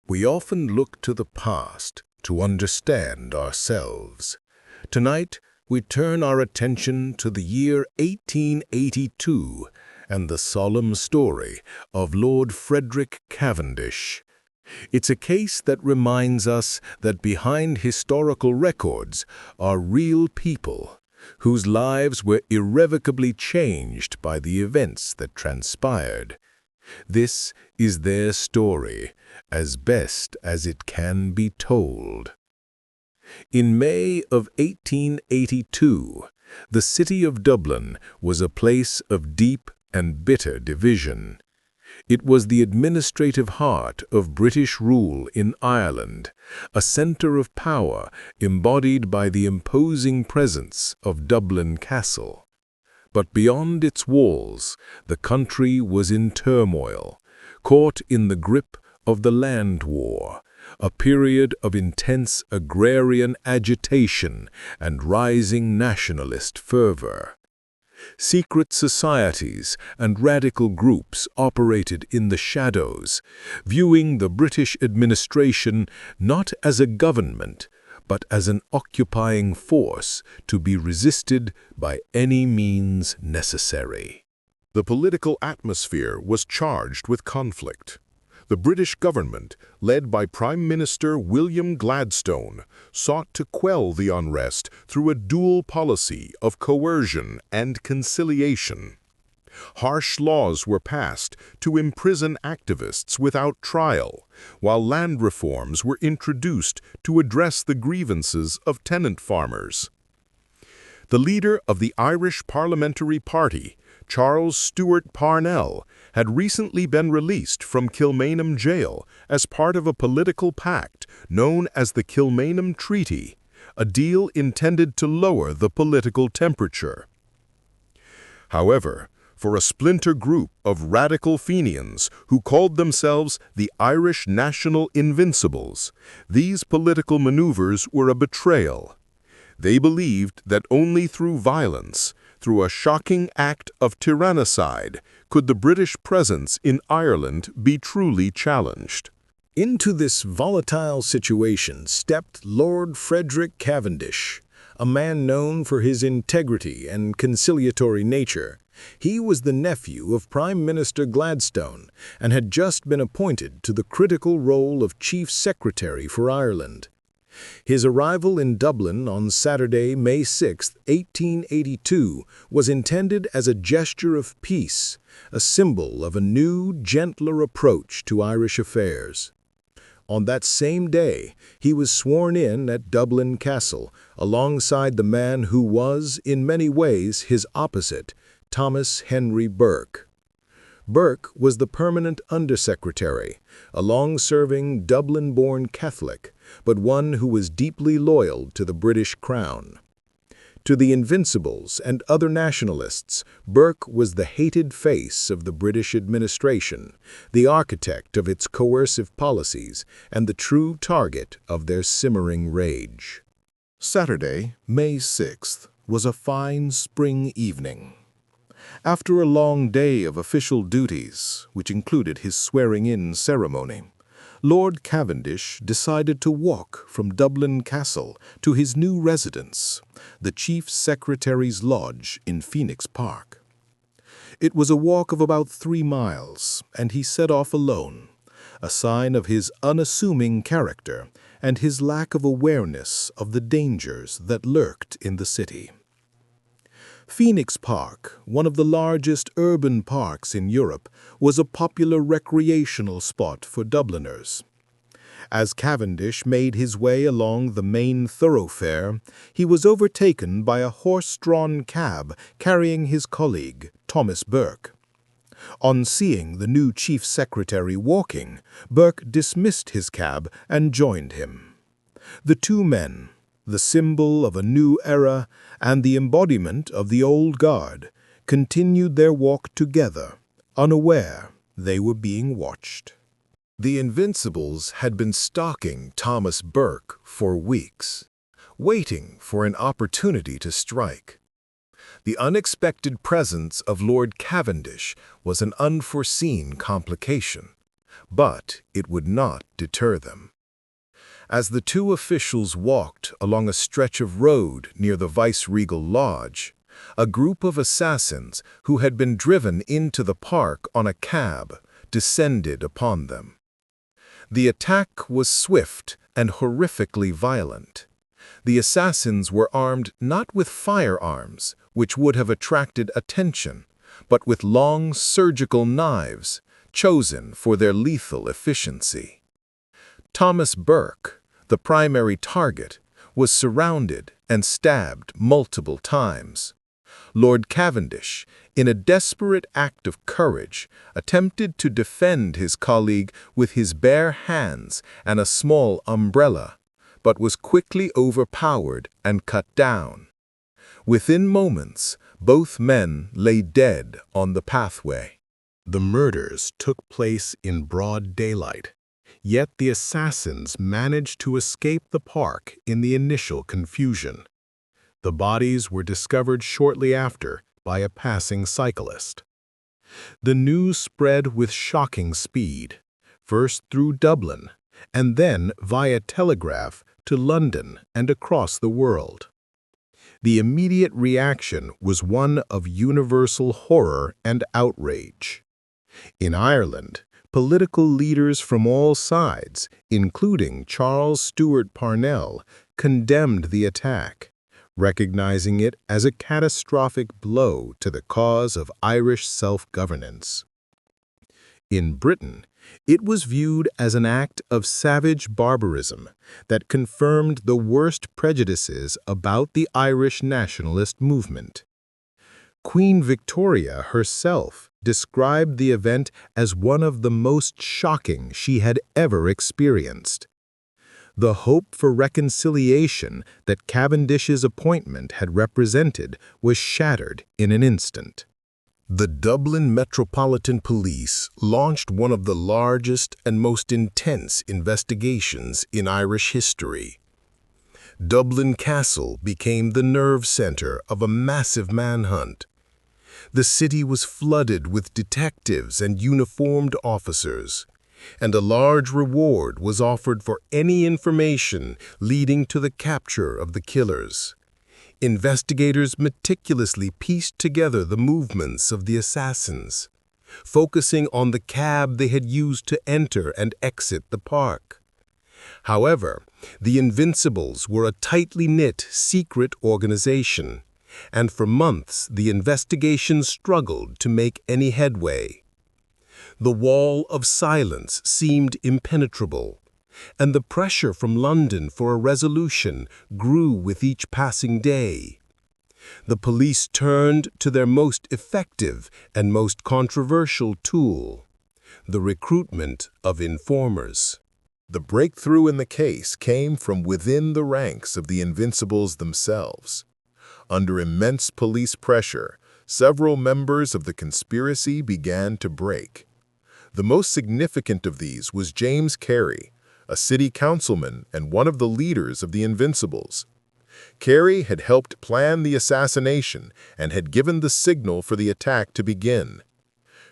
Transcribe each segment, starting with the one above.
We often look to the past to understand ourselves. Tonight, we turn our attention to the year 1882 and the solemn story of Lord Frederick Cavendish. It's a case that reminds us that behind historical records are real people whose lives were irrevocably changed by the events that transpired. This is their story, as best as it can be told. In May of 1882, the city of Dublin was a place of deep and bitter division. It was the administrative heart of British rule in Ireland, a centre of power embodied by the imposing presence of Dublin Castle. But beyond its walls, the country was in turmoil, caught in the grip of the land war, a period of intense agrarian agitation and rising nationalist fervor. Secret societies and radical groups operated in the shadows, viewing the British administration not as a government, but as an occupying force to be resisted by any means necessary. The political atmosphere was charged with conflict. The British government, led by Prime Minister William Gladstone, sought to quell the unrest through a dual policy of coercion and conciliation. Harsh laws were passed to imprison activists without trial, while land reforms were introduced to address the grievances of tenant farmers. The leader of the Irish Parliamentary Party, Charles Stewart Parnell, had recently been released from Kilmainham jail as part of a political pact known as the Kilmainham Treaty, a deal intended to lower the political temperature. However, for a splinter group of radical Fenians who called themselves the Irish National Invincibles, these political maneuvers were a betrayal. They believed that only through violence, through a shocking act of tyrannicide, could the British presence in Ireland be truly challenged. Into this volatile situation stepped Lord Frederick Cavendish, a man known for his integrity and conciliatory nature. He was the nephew of Prime Minister Gladstone and had just been appointed to the critical role of Chief Secretary for Ireland. His arrival in Dublin on Saturday, May 6, 1882, was intended as a gesture of peace, a symbol of a new, gentler approach to Irish affairs. On that same day, he was sworn in at Dublin Castle, alongside the man who was, in many ways, his opposite, Thomas Henry Burke. Burke was the permanent undersecretary, a long-serving Dublin-born Catholic, but one who was deeply loyal to the British Crown. To the Invincibles and other nationalists, Burke was the hated face of the British administration, the architect of its coercive policies, and the true target of their simmering rage. Saturday, May 6th, was a fine spring evening. After a long day of official duties, which included his swearing-in ceremony, Lord Cavendish decided to walk from Dublin Castle to his new residence, the Chief Secretary's Lodge in Phoenix Park. It was a walk of about 3 miles, and he set off alone, a sign of his unassuming character and his lack of awareness of the dangers that lurked in the city. Phoenix Park, one of the largest urban parks in Europe, was a popular recreational spot for Dubliners. As Cavendish made his way along the main thoroughfare, he was overtaken by a horse-drawn cab carrying his colleague, Thomas Burke. On seeing the new chief secretary walking, Burke dismissed his cab and joined him. The two men, the symbol of a new era and the embodiment of the old guard, continued their walk together, unaware they were being watched. The Invincibles had been stalking Thomas Burke for weeks, waiting for an opportunity to strike. The unexpected presence of Lord Cavendish was an unforeseen complication, but it would not deter them. As the two officials walked along a stretch of road near the viceregal lodge, a group of assassins who had been driven into the park on a cab descended upon them. The attack was swift and horrifically violent. The assassins were armed not with firearms, which would have attracted attention, but with long surgical knives, chosen for their lethal efficiency. Thomas Burke, the primary target, was surrounded and stabbed multiple times. Lord Cavendish, in a desperate act of courage, attempted to defend his colleague with his bare hands and a small umbrella, but was quickly overpowered and cut down. Within moments, both men lay dead on the pathway. The murders took place in broad daylight, yet the assassins managed to escape the park in the initial confusion. The bodies were discovered shortly after by a passing cyclist. The news spread with shocking speed, first through Dublin, and then via telegraph to London and across the world. The immediate reaction was one of universal horror and outrage. In Ireland, political leaders from all sides, including Charles Stewart Parnell, condemned the attack, recognizing it as a catastrophic blow to the cause of Irish self-governance. In Britain, it was viewed as an act of savage barbarism that confirmed the worst prejudices about the Irish nationalist movement. Queen Victoria herself described the event as one of the most shocking she had ever experienced. The hope for reconciliation that Cavendish's appointment had represented was shattered in an instant. The Dublin Metropolitan Police launched one of the largest and most intense investigations in Irish history. Dublin Castle became the nerve center of a massive manhunt. The city was flooded with detectives and uniformed officers, and a large reward was offered for any information leading to the capture of the killers. Investigators meticulously pieced together the movements of the assassins, focusing on the cab they had used to enter and exit the park. However, the Invincibles were a tightly knit, secret organization, and for months the investigation struggled to make any headway. The wall of silence seemed impenetrable, and the pressure from London for a resolution grew with each passing day. The police turned to their most effective and most controversial tool, the recruitment of informers. The breakthrough in the case came from within the ranks of the Invincibles themselves. Under immense police pressure, several members of the conspiracy began to break. The most significant of these was James Carey, a city councilman and one of the leaders of the Invincibles. Carey had helped plan the assassination and had given the signal for the attack to begin.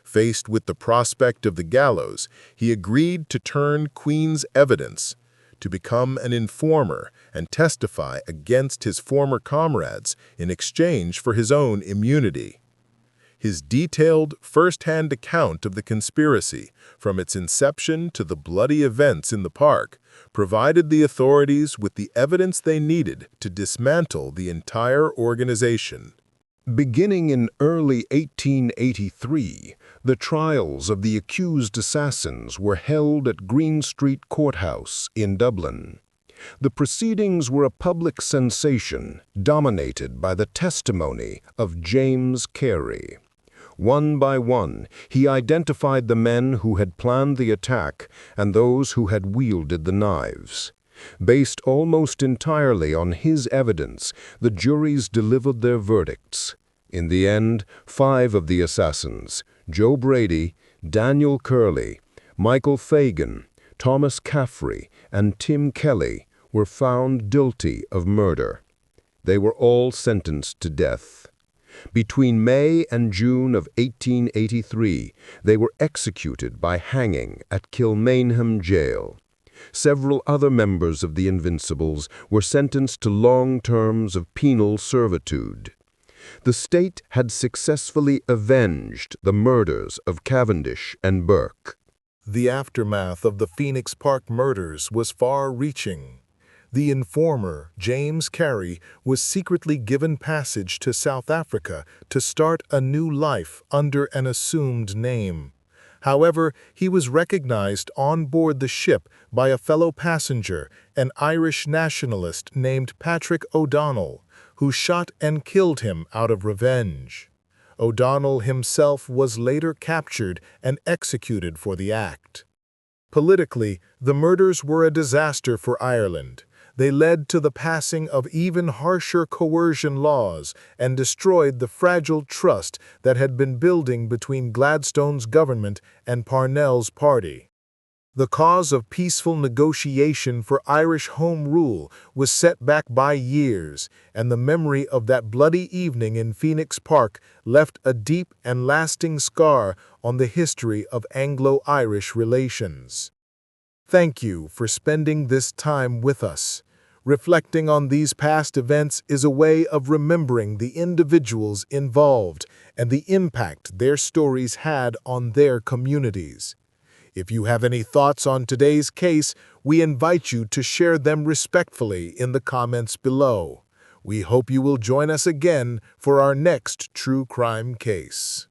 Faced with the prospect of the gallows, he agreed to turn Queen's evidence, to become an informer and testify against his former comrades in exchange for his own immunity. His detailed, first-hand account of the conspiracy, from its inception to the bloody events in the park, provided the authorities with the evidence they needed to dismantle the entire organization. Beginning in early 1883, the trials of the accused assassins were held at Green Street Courthouse in Dublin. The proceedings were a public sensation, dominated by the testimony of James Carey. One by one, he identified the men who had planned the attack and those who had wielded the knives. Based almost entirely on his evidence, the juries delivered their verdicts. In the end, 5 of the assassins, Joe Brady, Daniel Curley, Michael Fagan, Thomas Caffrey, and Tim Kelly, were found guilty of murder. They were all sentenced to death. Between May and June of 1883, they were executed by hanging at Kilmainham Jail. Several other members of the Invincibles were sentenced to long terms of penal servitude. The state had successfully avenged the murders of Cavendish and Burke. The aftermath of the Phoenix Park murders was far-reaching. The informer, James Carey, was secretly given passage to South Africa to start a new life under an assumed name. However, he was recognized on board the ship by a fellow passenger, an Irish nationalist named Patrick O'Donnell, who shot and killed him out of revenge. O'Donnell himself was later captured and executed for the act. Politically, the murders were a disaster for Ireland. They led to the passing of even harsher coercion laws and destroyed the fragile trust that had been building between Gladstone's government and Parnell's party. The cause of peaceful negotiation for Irish Home Rule was set back by years, and the memory of that bloody evening in Phoenix Park left a deep and lasting scar on the history of Anglo-Irish relations. Thank you for spending this time with us. Reflecting on these past events is a way of remembering the individuals involved and the impact their stories had on their communities. If you have any thoughts on today's case, we invite you to share them respectfully in the comments below. We hope you will join us again for our next true crime case.